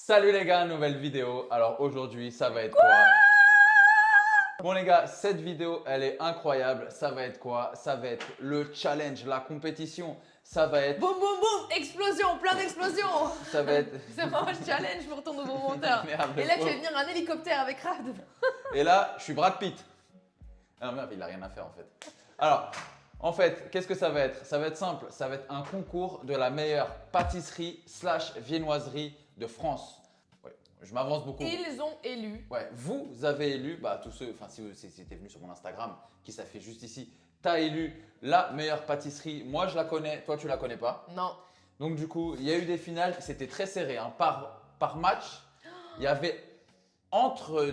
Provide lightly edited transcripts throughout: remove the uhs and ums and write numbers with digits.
Salut les gars, nouvelle vidéo. Alors aujourd'hui, ça va être quoi? Bon les gars, cette vidéo, elle est incroyable. Ça va être quoi? Ça va être le challenge, la compétition. Ça va être… Boum boum boum, explosion, plein d'explosions. Ça va être… C'est vraiment le challenge pour ton nouveau monteur. Merde, Et là, tu oh. vas venir un hélicoptère avec Rad. Et là, je suis Brad Pitt. Ah merde, il a rien à faire en fait. Alors, en fait, qu'est-ce que ça va être? Ça va être simple. Ça va être un concours de la meilleure pâtisserie / viennoiserie de France. Ouais, je m'avance beaucoup. Ils ont élu. Ouais, vous avez élu, tous ceux, enfin si tu es venu sur mon Instagram, qui s'affiche juste ici, tu as élu la meilleure pâtisserie. Moi je la connais, toi tu la connais pas. Non. Donc du coup, il y a eu des finales, c'était très serré. Hein. Par match, il y avait entre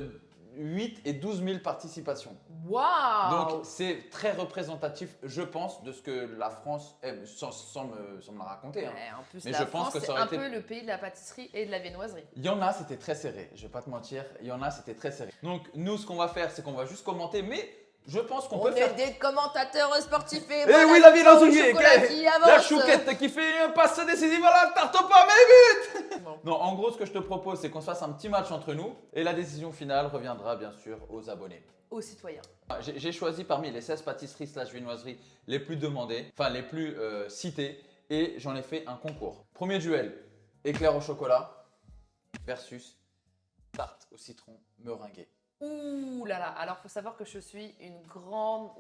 8 et 12 000 participations. Waouh. Donc c'est très représentatif, je pense, de ce que la France aime, sans me la raconter. Hein. Ouais, en plus, Mais la je pense France, que ça c'est aurait un été… peu le pays de la pâtisserie et de la viennoiserie. Il y en a, c'était très serré. Je vais pas te mentir, il y en a, c'était très serré. Donc nous, ce qu'on va faire, c'est qu'on va juste commenter, mais je pense qu'on peut On faire… est des commentateurs sportifs et Eh voilà oui, la vie dans le une vie. chocolat qui avance. La chouquette qui fait un passe décisif à la tarte au pomme et but. Bon. Non, en gros, ce que je te propose, c'est qu'on se fasse un petit match entre nous et la décision finale reviendra bien sûr aux abonnés. Aux citoyens. J'ai choisi parmi les 16 pâtisseries / viennoiseries les plus demandées, enfin les plus citées, et j'en ai fait un concours. Premier duel, éclair au chocolat versus tarte au citron meringuée. Ouh là là. Alors, faut savoir que je suis une grande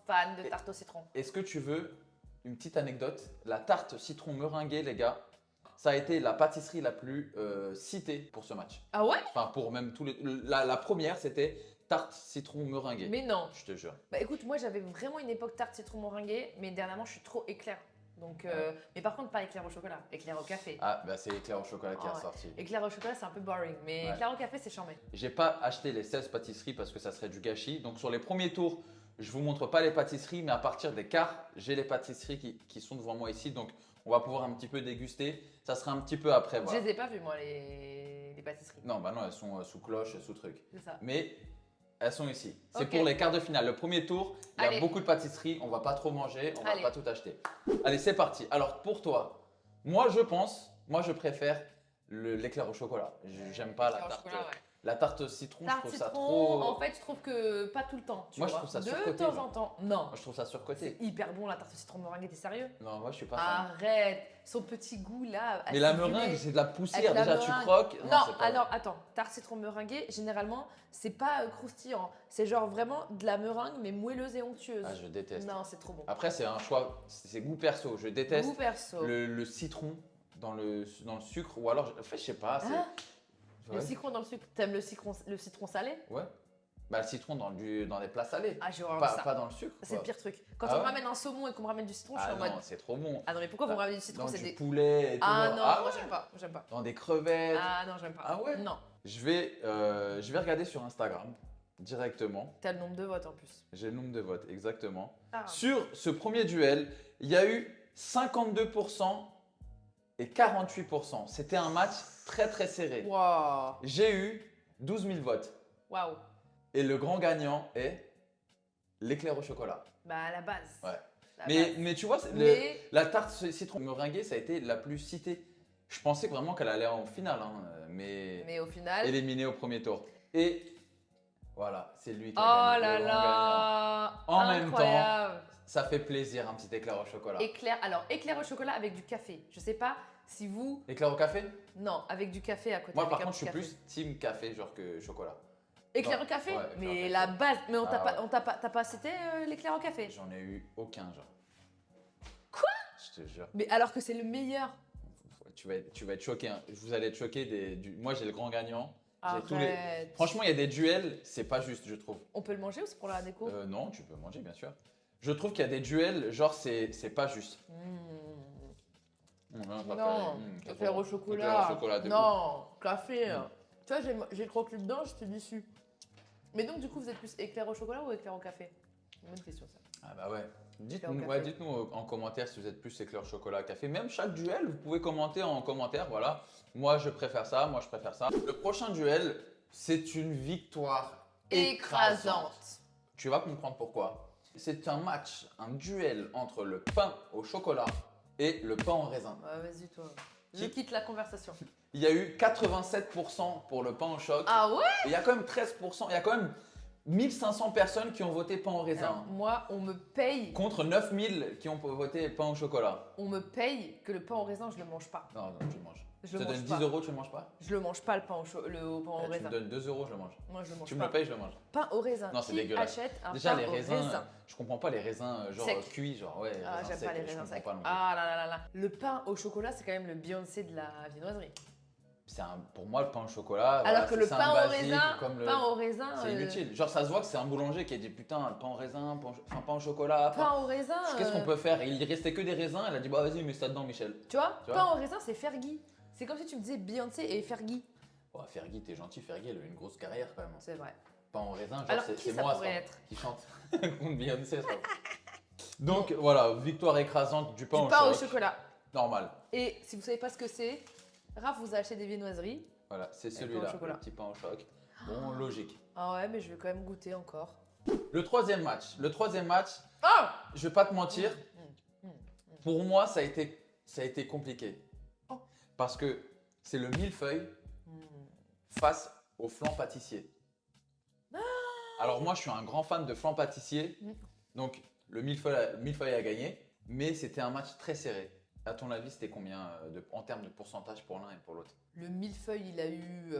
fan de tarte au citron. Est-ce que tu veux une petite anecdote? La tarte citron meringuée, les gars, ça a été la pâtisserie la plus citée pour ce match. Ah ouais? Enfin, pour même tous les… La première, c'était tarte citron meringuée. Mais non. Je te jure. Bah écoute, moi j'avais vraiment une époque tarte citron meringuée, mais dernièrement je suis trop éclair. Donc, Ouais. mais par contre pas éclair au chocolat, éclair au café. Ah, bah c'est éclair au chocolat qui Ah est ouais. ressorti. Éclair au chocolat c'est un peu boring, mais Ouais. éclair au café c'est charmé. J'ai pas acheté les 16 pâtisseries parce que ça serait du gâchis. Donc sur les premiers tours, je vous montre pas les pâtisseries, mais à partir des quarts, j'ai les pâtisseries qui sont devant moi ici. Donc on va pouvoir un petit peu déguster. Ça sera un petit peu après. Je Voilà. les ai pas vus moi les pâtisseries. Non, bah non, elles sont sous cloche, sous truc. C'est ça. Mais elles sont ici. C'est Ok. pour les quarts de finale. Le premier tour, il y a Allez. beaucoup de pâtisseries. On va pas trop manger, on va Allez. pas tout acheter. Allez, c'est parti. Alors pour toi, moi je préfère l'éclair au chocolat. J'aime pas la Éclair au tarte. chocolat, ouais. La tarte au citron, Tarte je trouve ça citron, trop… en fait je trouve que pas tout le temps. Tu Moi, je vois. trouve ça de surcoté, temps genre. en temps. Non. Moi, je trouve ça surcoté. C'est hyper bon la tarte au citron meringuée, t'es sérieux? Non, moi je suis pas fan. Arrête, son petit goût là. Mais la acidulé. meringue, c'est de la poussière. Avec la Déjà, tu meringue. croques. Non, c'est pas alors attends, tarte citron meringuée, généralement, c'est pas croustillant. C'est genre vraiment de la meringue, mais moelleuse et onctueuse. Ah, je déteste. Non, c'est trop bon. Après, c'est un choix, c'est goût perso. Je déteste Goût perso. le citron dans le sucre. Ou alors, en fait, je sais pas. Hein? Ouais. Le citron dans le sucre. T'aimes le citron salé? Ouais. Bah, le citron dans des plats salés. Ah, j'ai horreur de ça. Pas dans le sucre. C'est le quoi. pire truc. Quand Ah on me ouais ramène un saumon et qu'on me ramène du citron, je suis Ah en mode. non, c'est trop bon. Ah non, mais pourquoi vous me ramenez du citron? Dans C'est du des. poulet et tout. Ah non, Ah moi ouais. j'aime pas. J'aime pas. Dans des crevettes. Ah non, j'aime pas. Ah ouais? Non. Je vais regarder sur Instagram directement. T'as le nombre de votes en plus. J'ai le nombre de votes, exactement. Ah. Sur ce premier duel, il y a eu 52% et 48%. C'était un match très serré. Waouh. J'ai eu 12 000 votes. Waouh. Et le grand gagnant est l'éclair au chocolat. Bah à la base. Ouais. La base. Mais tu vois, Mais- la tarte citron meringuée, ça a été la plus citée. Je pensais vraiment qu'elle allait en finale, hein, mais au final. éliminée au premier tour. Et voilà, c'est lui qui Oh a gagné. là le grand gagnant. là. En même temps, Incroyable. Ça fait plaisir, un petit éclair au chocolat. Éclair au chocolat avec du café. Je sais pas si vous. Éclair au café? Non, avec du café à côté. Moi, avec par un contre, je petit suis café. plus team café genre que chocolat. Éclair Non, au café? ouais, éclair au Mais café. la base. Mais on t'a Ah pas, ouais. t'as pas cité l'éclair au café? J'en ai eu aucun, genre. Quoi? Je te jure. Mais alors que c'est le meilleur. Tu vas être choqué. Hein. Vous allez être choqué. Moi, j'ai le grand gagnant. J'ai tous Arrête. Franchement, il y a des duels, c'est pas juste, je trouve. On peut le manger ou c'est pour la déco? Non, tu peux manger, bien sûr. Je trouve qu'il y a des duels, genre, c'est pas juste. Non, café éclair au Éclair chocolat. au chocolat, de Non, café. Mm. Tu vois, j'ai croqué dedans, j'étais déçue. Mais donc, du coup, vous êtes plus éclair au chocolat ou éclair au café? Bonne question, ça. Ah bah ouais. Éclair au Dites-nous café. en commentaire si vous êtes plus éclair chocolat café. Même chaque duel, vous pouvez commenter en commentaire. Voilà. Moi, je préfère ça. Moi, je préfère ça. Le prochain duel, c'est une victoire écrasante. Tu vas comprendre pourquoi. C'est un match, un duel entre le pain au chocolat et le pain en raisin. Ouais, vas-y, toi. Je quitte la conversation. Il y a eu 87% pour le pain au choc. Ah ouais? Et il y a quand même 13%, il y a quand même 1500 personnes qui ont voté pain au raisin. Alors, moi, on me paye. Contre 9000 qui ont voté pain au chocolat. On me paye que le pain au raisin, je le mange pas. Non, tu le manges. Je Je le te donne mange 10 pas. euros, tu le manges pas? Je le mange pas le pain au, pain au Tu me raisin. donnes 2 euros, je le mange. Moi, je le mange Tu pas. me le payes, je le mange. Pain au raisin. Non, c'est Qui dégueulasse. achète un Déjà, pain les au raisins, raisin? je comprends pas les raisins genre Secs. cuits, genre ouais. Ah, raisins j'aime pas secs, les je raisins comprends secs. pas non plus. Ah là là là là. Le pain au chocolat, c'est quand même le Beyoncé de la viennoiserie. Pour moi, le pain au chocolat. Alors voilà, que le c'est pain au basique, raisin, comme le- pain au raisin. c'est inutile. Genre, ça se voit que c'est un boulanger qui a dit putain, pain au raisin, pain au chocolat. Pain au raisin. Qu'est-ce qu'on peut faire? Il restait que des raisins. Elle a dit bah vas-y, mets ça dedans, Michel. Tu vois, Tu vois pain au raisin, c'est Fergie. C'est comme si tu me disais Beyoncé et Fergie. Oh, Fergie, t'es gentil, Fergie, elle a eu une grosse carrière quand même. C'est vrai. Pain au raisin, genre Alors, c'est qui c'est ça moi pourrait ça, être qui chante contre Beyoncé. Ça. Donc voilà, victoire écrasante du pain, Du pain au choc. chocolat. Normal. Et si vous savez pas ce que c'est, Raph vous a acheté des viennoiseries. Voilà, c'est pain au celui-là, chocolat. le petit pain au choc. Bon, logique. Ah ouais, mais je vais quand même goûter encore. Le troisième match, Ah je vais pas te mentir, pour moi ça a été compliqué. Oh. Parce que c'est le millefeuille face au flan pâtissier. Alors moi je suis un grand fan de flan pâtissier, donc le millefeuille a gagné, mais c'était un match très serré. À ton avis, c'était combien en termes de pourcentage pour l'un et pour l'autre? Le millefeuille, il a eu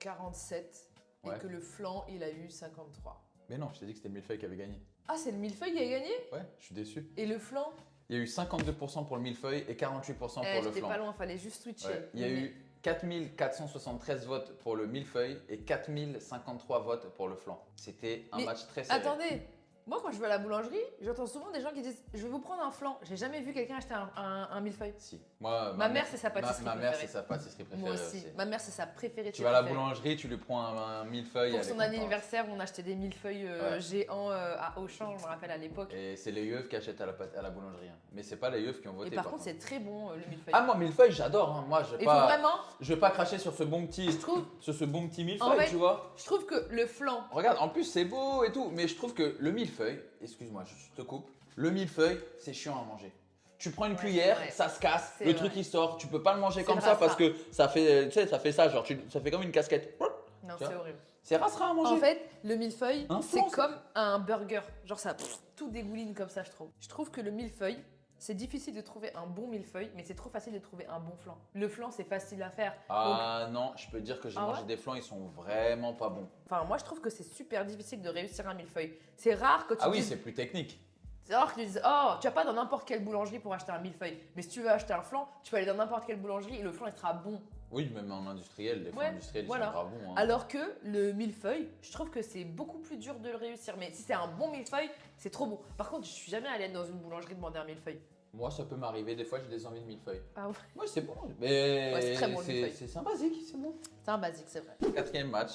47 Ouais. et que le flan, il a eu 53. Mais non, je t'ai dit que c'était le millefeuille qui avait gagné. Ah, c'est le millefeuille qui a gagné? Ouais, je suis déçu. Et le flan? Il y a eu 52% pour le millefeuille et 48% pour le J'étais flan. pas loin, fallait juste switcher. Ouais. Il y a eu 4473 votes pour le millefeuille et 4053 votes pour le flan. C'était un Mais match très serré. Attendez, moi quand je vais à la boulangerie, j'entends souvent des gens qui disent je vais vous prendre un flan. J'ai jamais vu quelqu'un acheter un millefeuille. Si. Moi, Ma mère, c'est sa pâtisserie Ma mère, préférée. c'est sa pâtisserie préférée. Moi aussi. Ma mère, c'est sa préférée. Tu vas à la boulangerie, tu lui prends un millefeuille. Pour elle est son contente. anniversaire, on achetait des millefeuilles Ouais. géants à Auchan, je me rappelle à l'époque. Et c'est les yeux qui achètent à la boulangerie. Hein. Mais c'est pas les yeux qui ont Et voté. par contre, c'est très bon le millefeuille. Ah, moi, millefeuille, j'adore. Hein. Moi, Il faut vraiment, je vais pas cracher sur ce bon petit, je trouve, millefeuille, En fait, tu vois. je trouve que le flan, Regarde, en plus, c'est beau et tout. Mais je trouve que le millefeuille, excuse-moi, je te coupe. Le millefeuille, c'est chiant à manger. Tu prends une Ouais, cuillère, c'est vrai. ça se casse, C'est le vrai. truc il sort, tu peux pas le manger C'est comme le ça parce rasera. que ça fait, tu sais, ça fait ça, genre ça fait comme une casquette. non, Tu c'est vois horrible. C'est rasera à manger. En fait, le millefeuille, Un c'est flan, ça. comme un burger. Genre ça, tout dégouline comme ça, je trouve. Je trouve que le millefeuille, c'est difficile de trouver un bon millefeuille, mais c'est trop facile de trouver un bon flan. Le flan, c'est facile à faire. Ah non, je peux te dire que j'ai Ah mangé ouais des flans, ils sont vraiment pas bons. Enfin, moi, je trouve que c'est super difficile de réussir un millefeuille. C'est rare que tu Ah oui, dises... c'est plus technique. C'est rare que tu dises, oh, tu vas pas dans n'importe quelle boulangerie pour acheter un millefeuille. Mais si tu veux acheter un flan, tu peux aller dans n'importe quelle boulangerie et le flan, il sera bon. Oui, même en industriel, les flans Ouais, industriels, voilà. ils sont grave bons. Hein. Alors que le millefeuille, je trouve que c'est beaucoup plus dur de le réussir. Mais si c'est un bon millefeuille, c'est trop bon. Par contre, je suis jamais allée dans une boulangerie demander un millefeuille. Moi, ça peut m'arriver, des fois j'ai des envies de millefeuille. Ah ouais. Ouais, c'est bon, mais Ouais, c'est très bon, le millefeuille. c'est un basique, c'est bon. C'est un basique, c'est vrai. Quatrième match,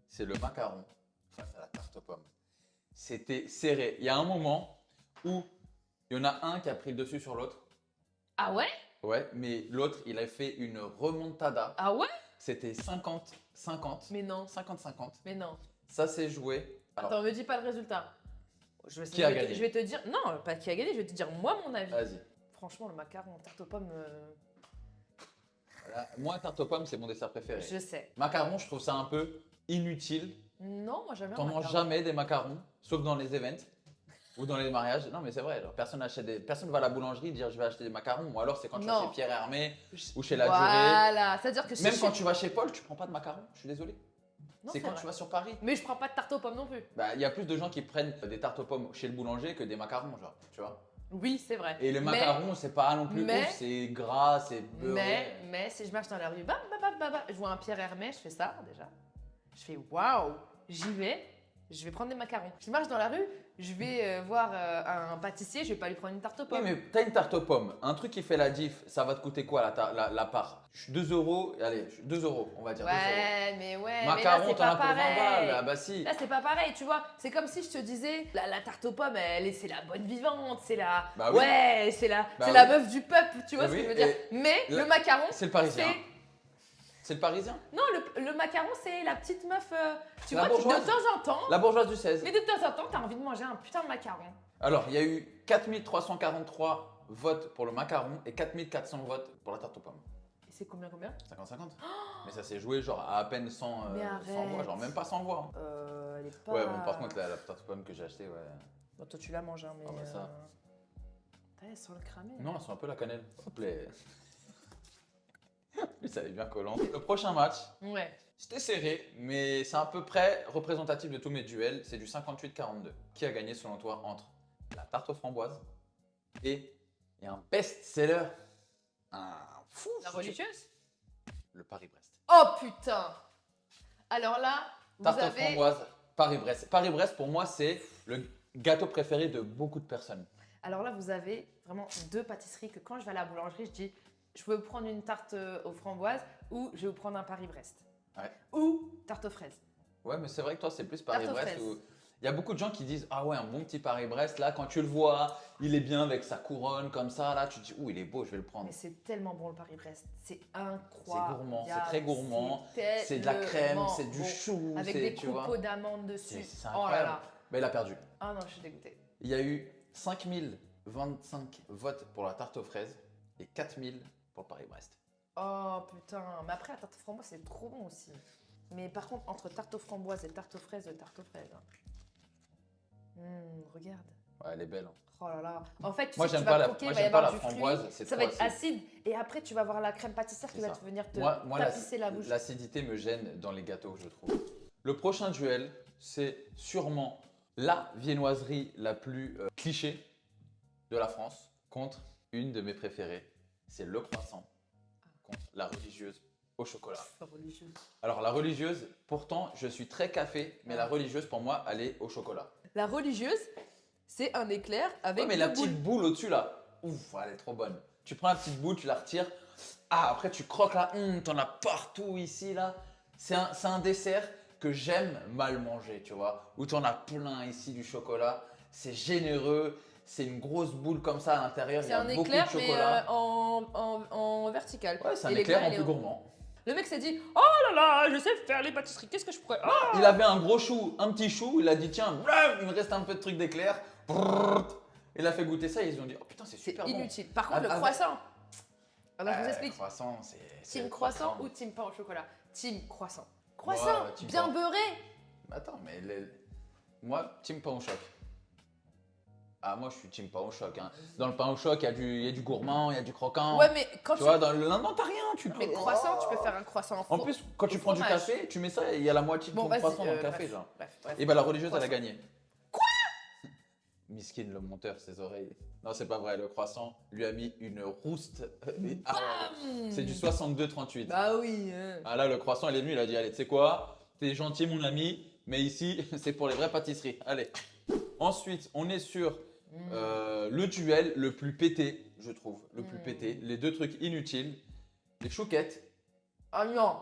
c'est le macaron face à la tarte aux pommes. C'était serré. Il y a un moment où il y en a un qui a pris le dessus sur l'autre. Ah ouais? Ouais, mais l'autre, il a fait une remontada. Ah ouais? C'était 50-50. Mais non. 50-50. Mais non. Ça s'est joué. Alors, Attends, me dis pas le résultat. Qui a gagné? Je vais te dire. Non, pas qui a gagné, je vais te dire moi mon avis. vas-y. Franchement, le macaron tarte aux pommes, Voilà. Moi, tarte aux pommes, c'est mon dessert préféré. je sais. Macaron, je trouve ça un peu inutile. Non, moi j'aime bien T'en le manges macaron. jamais des macarons, sauf dans les events ou dans les mariages. Non, mais c'est vrai. Genre, personne va à la boulangerie dire je vais acheter des macarons. Ou alors c'est quand tu vas Non. chez Pierre Hermé Je- ou chez La Durée. Voilà, c'est-à-dire que Même si quand je- tu vas chez Paul, tu prends pas de macarons. Je suis désolé. Non, c'est quand vrai. tu vas sur Paris. Mais je prends pas de tarte aux pommes non plus. Bah, il y a plus de gens qui prennent des tartes aux pommes chez le boulanger que des macarons, genre, tu vois. Oui, c'est vrai. Et le Mais- macaron, c'est pas non plus mais- ouf, c'est gras, c'est beurré. Mais si je marche dans la rue, je vois un Pierre Hermé, je fais ça déjà. Je fais waouh, j'y vais, je vais prendre des macarons. Je marche dans la rue, je vais voir un pâtissier, je vais pas lui prendre une tarte aux Oui, pommes. mais t'as une tarte aux pommes, un truc qui fait la diff, ça va te coûter quoi la part? 2 euros, allez, 2 euros, on va dire 2 euros. Ouais, mais là Macaron, c'est t'en pas as pour 20 balles, pareil. ah bah si. Là c'est pas pareil, tu vois. C'est comme si je te disais, la tarte aux pommes, c'est la bonne vivante, c'est la, Bah oui. ouais, c'est la Bah la oui. meuf du peuple, tu vois Bah ce que oui, je veux dire. et Mais la- le macaron, C'est le parisien. c'est C'est le parisien. non, le macaron, c'est la petite meuf, tu La vois, qui, de bourgeoise. temps en temps, La bourgeoise du 16. mais de temps en temps, t'as envie de manger un putain de macaron. Alors, il y a eu 4343 votes pour le macaron et 4400 votes pour la tarte aux pommes. Et c'est combien 50-50. Mais ça s'est joué genre à peine 100, Mais 100 voix, arrête. genre même pas 100 voix. Hein. Elle est pas... Ouais, bon, par contre, la tarte aux pommes que j'ai achetée, ouais. Bon, toi, tu la manges, hein, mais... Ah bah ça. Ouais, sans le cramer. Non, elles sont un peu la cannelle. S'il vous plaît. Mais ça est bien collant. Le prochain match, Ouais. c'était serré, mais c'est à peu près représentatif de tous mes duels. C'est du 58-42. Qui a gagné selon toi entre la tarte aux framboises et un best-seller, un fou La religieuse? le Paris-Brest. Oh putain! Alors là, vous Tarte aux avez... framboises, Paris-Brest. Paris-Brest, pour moi, c'est le gâteau préféré de beaucoup de personnes. Alors là, vous avez vraiment deux pâtisseries que quand je vais à la boulangerie, je dis je veux prendre une tarte aux framboises ou je vais vous prendre un Paris-Brest. Ouais. Ou tarte aux fraises. Ouais, mais c'est vrai que toi, c'est plus Tarte aux Paris-Brest. fraises. Où... Il y a beaucoup de gens qui disent ah ouais, un bon petit Paris-Brest, là, quand tu le vois, il est bien avec sa couronne comme ça, là, tu te dis ouh, il est beau, je vais le prendre. Mais c'est tellement bon le Paris-Brest. C'est incroyable. C'est gourmand, c'est très gourmand. C'est C'est de la crème, tellement c'est du bon. chou. Avec c'est- des tu vois. copeaux d'amandes dessus. C'est Oh là incroyable. là. Mais il a perdu. Ah non, je suis dégoûtée. Il y a eu 5025 votes pour la tarte aux fraises et 4000 pour le Paris-Brest. Oh putain. Mais après, la tarte aux framboises, c'est trop bon aussi. Mais par contre, entre tarte aux framboises et tarte aux fraises, tarte aux fraises. Regarde. Ouais, elle est belle. Hein. Oh là là. En fait, tu Moi, sais que j'aime tu vas pas la, croquer, moi, il va y j'aime pas avoir la du fruit, framboise, c'est ça trop va être acide. acide. Et après, tu vas avoir la crème pâtissière qui C'est va ça. te venir te Moi, tapisser la bouche. l'acidité me gêne dans les gâteaux, je trouve. Le prochain duel, c'est sûrement la viennoiserie la plus cliché de la France contre une de mes préférées. C'est le croissant contre la religieuse au chocolat. Religieuse. Alors la religieuse, pourtant, je suis très café, mais la religieuse, pour moi, elle est au chocolat. La religieuse, c'est un éclair avec Ouais, mais deux la boules. petite boule au-dessus là, ouf, elle est trop bonne. Tu prends la petite boule, tu la retires. Ah, après tu croques là, t'en as partout ici là. C'est un dessert que j'aime mal manger, tu vois. Où t'en as plein ici du chocolat. C'est généreux, c'est une grosse boule comme ça à l'intérieur. Il y C'est a un beaucoup éclair, de mais chocolat. en vertical. Ouais, c'est un Et éclair l'éclair, en il plus est gourmand. Le mec s'est dit oh là là, je sais faire les pâtisseries, qu'est-ce que je pourrais. Ah Il avait un gros chou, un petit chou, il a dit tiens, blam, il me reste un peu de truc d'éclair. Brrrt. Il a fait goûter ça et ils ont dit oh putain, c'est c'est super bon. inutile. Par contre, le Ah, croissant. Alors, je vous explique. Croissant, c'est Team le croissant ou team pain au chocolat? Team croissant. Ouais, Croissant, team bien pain. beurré. Attends, mais moi, team pain au choc. Ah, moi, je suis team pain au choc. Hein. Dans le pain au choc, il y a du gourmand, il y a du croquant. Ouais, mais quand tu vois, dans le non, t'as rien. Mais croissant, tu peux faire un croissant En plus, quand tu prends du fromage. café, tu mets ça et il y a la moitié de Bon, ton vas-y, croissant dans le café. bref, Genre. bref. Et bah, la religieuse, elle a Croissant. gagné. Miskin, le monteur, ses oreilles. Non, c'est pas vrai. Le croissant lui a mis une rouste. Ah, c'est du 62-38. Bah oui. Ah là, le croissant, il est venu, il a dit, allez, tu sais quoi, t'es gentil mon ami, mais ici, c'est pour les vraies pâtisseries. Allez. Ensuite, on est sur le duel le plus pété, je trouve. Le plus pété. Les deux trucs inutiles. Les chouquettes Ah non.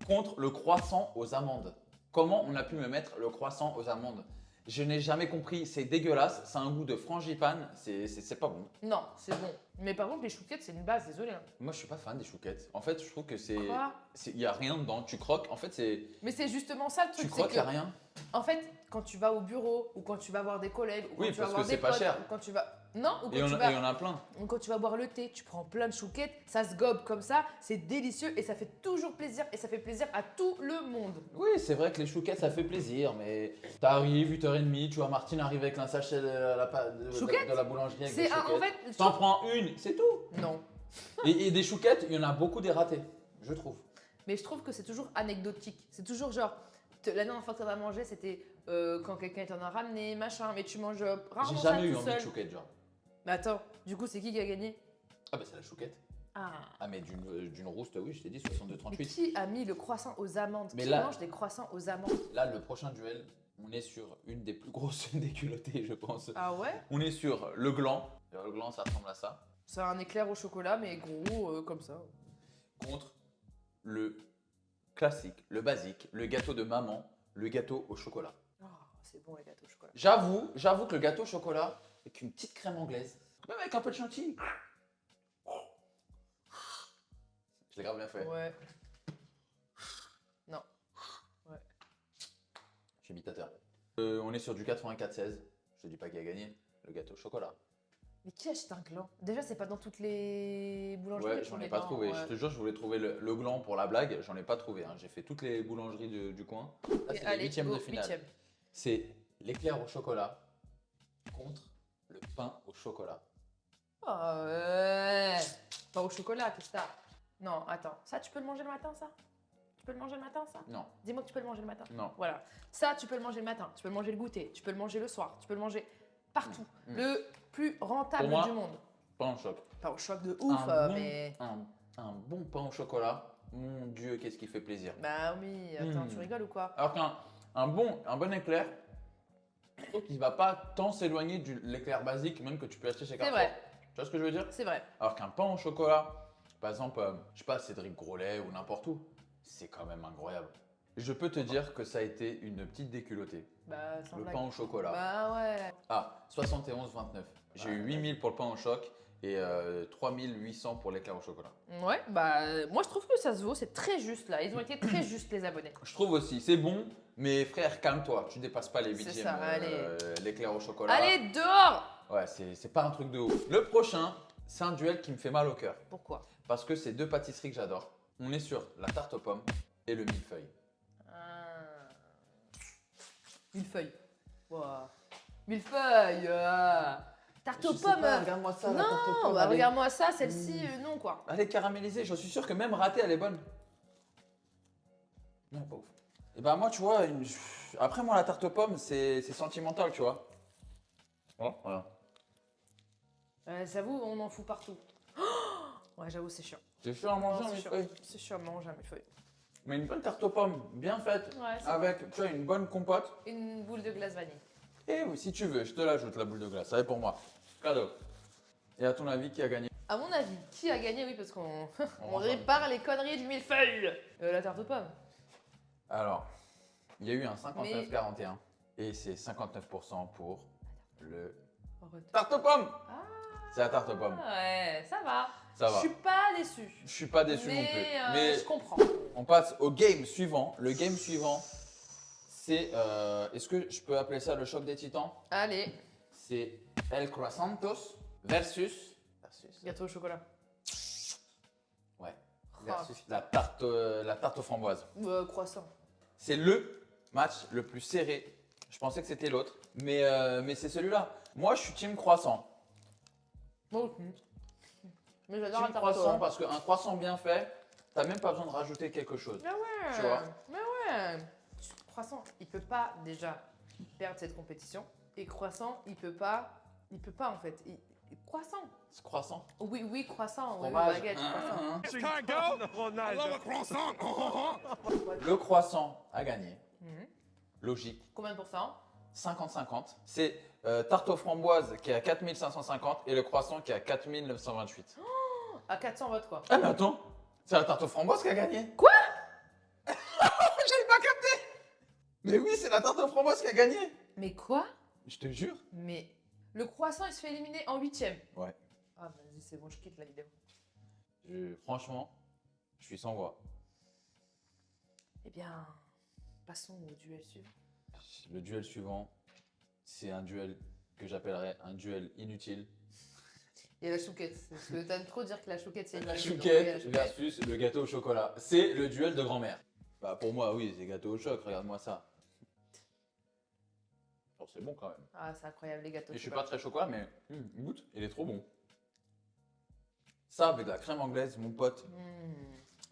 contre le croissant aux amandes. Comment on a pu me mettre le croissant aux amandes? Je n'ai jamais compris. C'est dégueulasse. Ça a un goût de frangipane. C'est pas bon. Non, c'est bon. Mais par contre, les chouquettes, c'est une base, désolé. Hein. Moi, je suis pas fan des chouquettes. En fait, je trouve que c'est. Quoi? Il n'y a rien dedans. Tu croques. En fait, c'est. Mais c'est justement ça le truc. Tu c'est croques, il n'y a que, rien. en fait, quand tu vas au bureau ou quand tu vas voir des collègues ou quand Oui, tu vas parce voir que des c'est pas potes, cher. ou quand tu vas non ou quand Et tu il vas y en a plein. ou quand tu vas boire le thé, tu prends plein de chouquettes, ça se gobe comme ça, c'est délicieux et ça fait toujours plaisir et ça fait plaisir à tout le monde. Oui, c'est vrai que les chouquettes, ça fait plaisir, mais t'arrives, 8h30, tu vois Martine arrive avec un sachet Chouquettes de la boulangerie avec des C'est en chouquettes. fait T'en prends une, c'est tout. non. Et des chouquettes, il y en a beaucoup des ratés, je trouve. Mais je trouve que c'est toujours anecdotique. C'est toujours genre la dernière fois que t'en as mangé, c'était quand quelqu'un t'en a ramené, machin, mais tu manges J'ai rarement ça jamais eu tout envie de seul. chouquette, genre. Mais attends, du coup, c'est qui a gagné? Ah bah c'est la chouquette. Ah. Ah mais d'une rouste, oui, je t'ai dit Mais 62-38. qui a mis le croissant aux amandes? Mais Qui là- mange des croissants aux amandes? Là, le prochain duel, on est sur une des plus grosses déculottées, je pense. Ah ouais? On est sur le gland. Le gland, ça ressemble à ça. C'est un éclair au chocolat, mais gros comme ça. Contre le classique, le basique, le gâteau de maman, le gâteau au chocolat. Oh, c'est bon les gâteaux au chocolat. J'avoue que le gâteau au chocolat, avec une petite crème anglaise, même avec un peu de chantilly. Je l'ai grave bien fait. Ouais. Non. Ouais. Je suis imitateur. On est sur du 84-16. Je te dis pas qui a gagné. Le gâteau au chocolat. Mais qui achète un gland? Déjà, c'est pas dans toutes les boulangeries. Ouais, qui j'en font ai des pas glands, trouvé. ouais. Je te jure, je voulais trouver le gland pour la blague. J'en ai pas trouvé. Hein. J'ai fait toutes les boulangeries du coin. Là, Et c'est les allez, huitièmes go, de finale. huitième. C'est l'éclair au chocolat contre le pain au chocolat. Ah ouais. Pas au chocolat, qu'est-ce que t'as? Non, attends. Ça, tu peux le manger le matin, ça? Tu peux le manger le matin, ça? Non, Dis-moi que tu peux le manger le matin. non. Voilà. Ça, tu peux le manger le matin. Tu peux le manger le goûter. Tu peux le manger le soir. Tu peux le manger partout. Mm. Le plus rentable Pour moi, du monde. Pain au choc. Pas au choc de ouf, mais. Un bon pain au chocolat. Mon Dieu, qu'est-ce qui fait plaisir. Bah oui, attends, Mm. tu rigoles ou quoi? Alors qu'un bon éclair, je trouve qu'il va pas tant s'éloigner de l'éclair basique, même que tu peux acheter chez C'est Carrefour. vrai, Tu vois ce que je veux dire? c'est vrai. Alors qu'un pain au chocolat, par exemple, je sais pas, Cédric Grolet ou n'importe où, c'est quand même incroyable. Je peux te dire que ça a été une petite déculottée. Bah, sans Le blague. pain au chocolat. Bah ouais. Ah, 71,29. J'ai eu 8000 pour le pain au choc et 3800 pour l'éclair au chocolat. Ouais, bah moi je trouve que ça se vaut, c'est très juste là. Ils ont été très justes les abonnés. Je trouve aussi, c'est bon, mais frère, calme-toi, tu dépasses pas les C'est huitièmes. ça, allez. L'éclair au chocolat. Allez, dehors! Ouais, c'est pas un truc de ouf. Le prochain, c'est un duel qui me fait mal au cœur. Pourquoi? Parce que c'est deux pâtisseries que j'adore. On est sur la tarte aux pommes et le millefeuille. Millefeuille. Wow. Millefeuille. Tarte aux Je sais pommes. pas, regarde-moi ça, la tarte aux Non, pommes. bah elle est- regarde-moi ça, celle-ci, non quoi. Elle est caramélisée, je suis sûr que même ratée, elle est bonne. Non, pas ouf. Et bah moi, tu vois, après moi, la tarte aux pommes, c'est sentimental, tu vois. Oh, voilà. J'avoue, on en fout partout. Ouais, j'avoue, c'est chiant. C'est sûr à manger Non, un c'est chiant. millefeuille. C'est chiant de manger un millefeuille. Mais une bonne tarte aux pommes, bien faite, Ouais, c'est avec, tu vois, une bonne compote. une boule de glace vanille. Et oui, si tu veux, je te l'ajoute, la boule de glace. Ça est pour moi. Cadeau. Et à ton avis, qui a gagné? À mon avis, qui a gagné? Oui, parce qu'on on mange répare les conneries du millefeuille. La tarte aux pommes. Alors, il y a eu un Mais- 59-41 et c'est 59% pour le En retour. tarte aux pommes. Ah. C'est la tarte aux pommes. Ouais, ça va. Ça va. Je suis pas déçue. Je suis pas déçu non plus. Mais Je comprends. on passe au game suivant. Le game suivant, c'est. Est-ce que je peux appeler ça le choc des titans? Allez, C'est El Croissantos versus. gâteau au chocolat. Ouais. Oh, Versus la tarte aux framboises. Croissant. C'est le match le plus serré. Je pensais que c'était l'autre, mais c'est celui-là. Moi, je suis team croissant. Moi aussi. Mais j'adore la Team tarte croissant au parce qu'un croissant bien fait, t'as même pas besoin de rajouter quelque chose. Mais ouais. Tu vois. Mais ouais. Croissant, il peut pas déjà perdre cette compétition. Et croissant, il peut pas en fait. Croissant. C'est croissant. Oui, oui, croissant. Oui, Fromage. baguette, croissant. Le croissant a gagné. Mhm. Logique. Combien de pourcents? 50-50. C'est tarte aux framboises qui est à 4550 et le croissant qui est à 4928. À 400 votes quoi. Ah mais attends, c'est la tarte aux framboises qui a gagné. Quoi? J'avais pas capté. Mais oui, c'est la tarte aux framboises qui a gagné. Mais quoi? Je te jure. Mais le croissant il se fait éliminer en 8ème. Ouais. Ah vas-y, c'est bon, je quitte la vidéo. Franchement, je suis sans voix. Eh bien, passons au duel suivant. Le duel suivant, c'est un duel que j'appellerais un duel inutile. Et la chouquette. Parce que t'aimes trop dire que la chouquette c'est La inutile, donc chouquette oui, versus le gâteau au chocolat. C'est le duel de grand-mère. Bah pour moi, oui, c'est gâteau au choc, regarde-moi ça. Alors c'est bon quand même. Ah, c'est incroyable les gâteaux. Et je suis pas très chocolat, mais goûte, il est trop bon. Ça avec la crème anglaise, mon pote.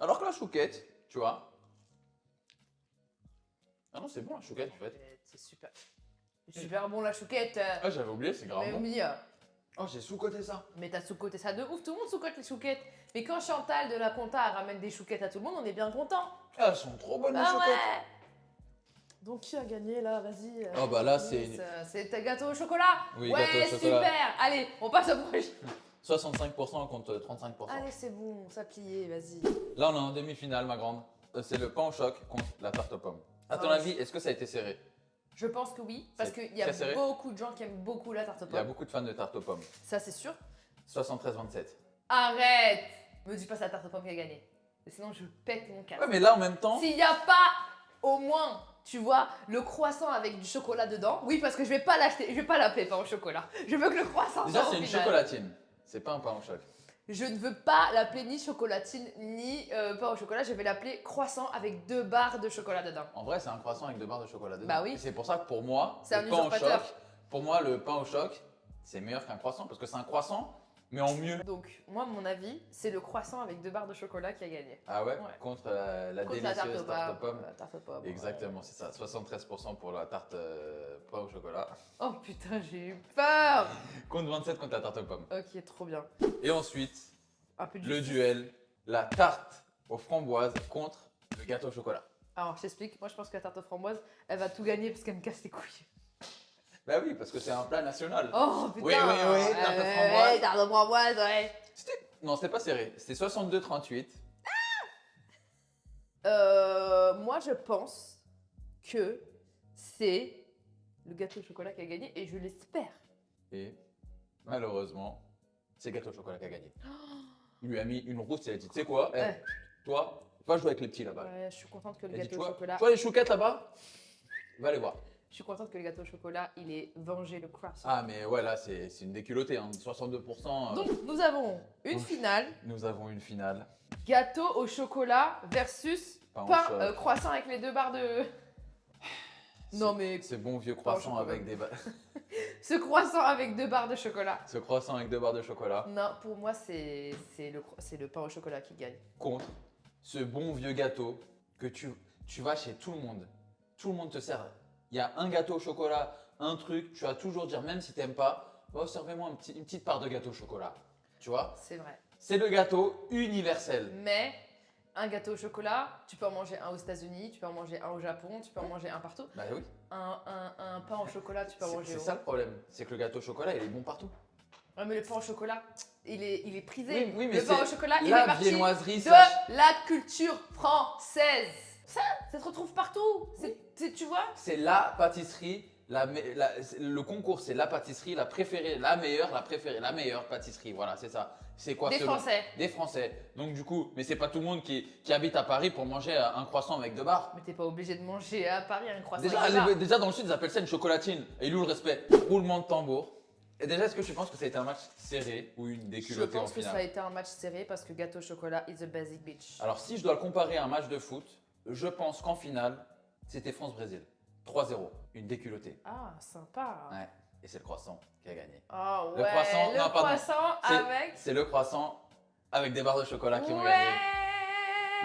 Alors que la chouquette, tu vois. Ah non, c'est bon la chouquette en fait. C'est super. C'est super bon la chouquette. Ah, j'avais oublié, c'est grave Mais bon. oublié. Oh, j'ai sous-coté ça. Mais t'as sous-côté ça de ouf, tout le monde sous-côte les chouquettes. Mais quand Chantal de la compta elle ramène des chouquettes à tout le monde, on est bien content. Ah, elles sont trop bonnes les Ah chouquettes. ouais. Donc qui a gagné là? Vas-y. Oh, bah là, Nice. C'est ta gâteau au chocolat. Oui, Ouais, gâteau au chocolat. super. Allez, on passe au prochain. 65% contre 35%. Allez, c'est bon, ça plié, vas-y. Là, on est en demi-finale, ma grande. C'est le pain au choc contre la tarte aux pommes. À ton Ah, avis, est-ce que ça a été serré? Je pense que oui, parce C'est qu'il y a très serré. beaucoup de gens qui aiment beaucoup la tarte aux Il y a pommes. beaucoup de fans de tarte aux pommes. Ça, c'est sûr. 73-27. Arrête. Me dis pas c'est la tarte aux pommes qui a gagné. Sinon, je pète mon casque. Ouais, mais là, en même temps, S'il n'y a pas au moins tu vois le croissant avec du chocolat dedans. Oui, parce que je vais pas l'acheter, je vais pas l'appeler pain au chocolat. Je veux que le croissant Déjà, soit c'est au une final. chocolatine. C'est pas un pain au choc. Je ne veux pas l'appeler ni chocolatine ni pain au chocolat. Je vais l'appeler croissant avec 2 barres de chocolat dedans. En vrai, c'est un croissant avec 2 barres de chocolat dedans. Bah oui. Et c'est pour ça que pour moi, C'est un le pain au usurpateur. choc, pour moi, le pain au choc, c'est meilleur qu'un croissant parce que c'est un croissant, mais en mieux. Donc, moi, mon avis, c'est le croissant avec 2 barres de chocolat qui a gagné. Ah ouais, Ouais. Contre la Contre la délicieuse tarte aux pommes. tarte aux pommes. Exactement, c'est ça. 73% pour la tarte pain au chocolat. Oh putain, j'ai eu peur. Contre 27 contre la tarte aux pommes. Ok, trop bien. Et ensuite, Un peu de le justice. duel, la tarte aux framboises contre le gâteau au chocolat. Alors, je t'explique. Moi, je pense que la tarte aux framboises, elle va tout gagner parce qu'elle me casse les couilles. Bah oui, parce que c'est un plat national. Oh putain. Oui, tarte aux framboises. Ouais, tarte aux framboises, ouais. Non, c'était pas serré. C'était 62-38. Moi, je pense que c'est le gâteau au chocolat qui a gagné et je l'espère. Et malheureusement, c'est le gâteau au chocolat qui a gagné. Il lui a mis une rousse et il a dit, tu sais quoi, Ouais. toi, va jouer avec les petits là-bas. Ouais, je suis contente que le Il a dit, gâteau au chocolat. tu vois les chouquettes là-bas, va les voir. Je suis contente que le gâteau au chocolat, il ait vengé le croissant. Ah mais ouais, là c'est une déculottée, hein. 62%. Donc, nous avons une Ouf. finale. Nous avons une finale. Gâteau au chocolat versus Pain au pain choc. croissant avec les 2 barres de. Non mais Ce bon vieux Pain au croissant chocolat. avec des ce croissant avec 2 barres de chocolat. ce croissant avec 2 barres de chocolat Non, pour moi c'est le pain au chocolat qui gagne. contre ce bon vieux gâteau que tu vas chez tout le monde. Tout le monde te sert. Il y a un gâteau au chocolat, un truc, tu vas toujours dire même si t'aimes pas, oh, servez-moi une petite part de gâteau au chocolat. Tu vois? C'est vrai. C'est le gâteau universel. Mais un gâteau au chocolat, tu peux en manger un aux États-Unis, tu peux en manger un au Japon, tu peux en manger un partout. Bah oui. Un pain au chocolat, tu peux en manger C'est au. ça le problème, c'est que le gâteau au chocolat il est bon partout. Ouais, mais le pain au chocolat, il est prisé. Oui, mais le pain c'est au chocolat, il est la parti viennoiserie de slash- la culture française. Ça se retrouve partout. Tu vois? C'est la pâtisserie, le concours c'est la pâtisserie, la préférée, la meilleure pâtisserie. Voilà, c'est ça. C'est quoi Des selon- Français. Des Français. Donc du coup, mais c'est pas tout le monde qui habite à Paris pour manger un croissant avec 2 barres. Mais t'es pas obligé de manger à Paris un croissant. Déjà, avec des barres. déjà dans le sud, ils appellent ça une chocolatine. Et il où le respect? Roulement de tambour. Et déjà, est-ce que tu penses que ça a été un match serré ou une Je déculottée en pense que ça a finale? été un match serré parce que gâteau au chocolat is a basic bitch. Alors si je dois le comparer à un match de foot, je pense qu'en finale, c'était France-Brésil. 3-0. Une déculottée. Ah, sympa. Ouais. Et c'est le croissant qui a gagné. Ah ouais. Le croissant, le non, pardon. croissant C'est- avec. C'est le croissant avec des barres de chocolat qui ont Ouais. gagné.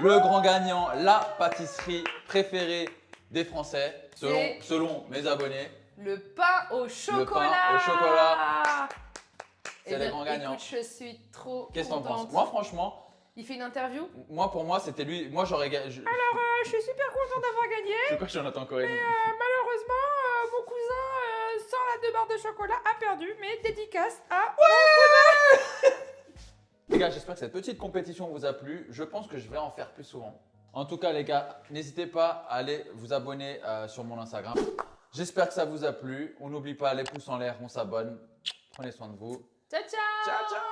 Le grand gagnant, la pâtisserie préférée des Français, C'est- selon mes abonnés. Le pain au chocolat. pain au chocolat. Eh C'est les bien, grands gagnants. écoute, je suis trop Qu'est-ce que t'en contente. penses? Moi, franchement, Il fait une interview. pour moi, c'était lui. Moi, j'aurais gagné. Je Je suis super contente d'avoir gagné. sais quoi, Jonathan Cohen. Malheureusement, mon cousin, sans la 2 barres de chocolat, a perdu. Mais dédicace à. Les gars, j'espère que cette petite compétition vous a plu. Je pense que je vais en faire plus souvent. En tout cas, les gars, n'hésitez pas à aller vous abonner sur mon Instagram. J'espère que ça vous a plu. On n'oublie pas les pouces en l'air, on s'abonne. Prenez soin de vous. Ciao, ciao. Ciao, ciao!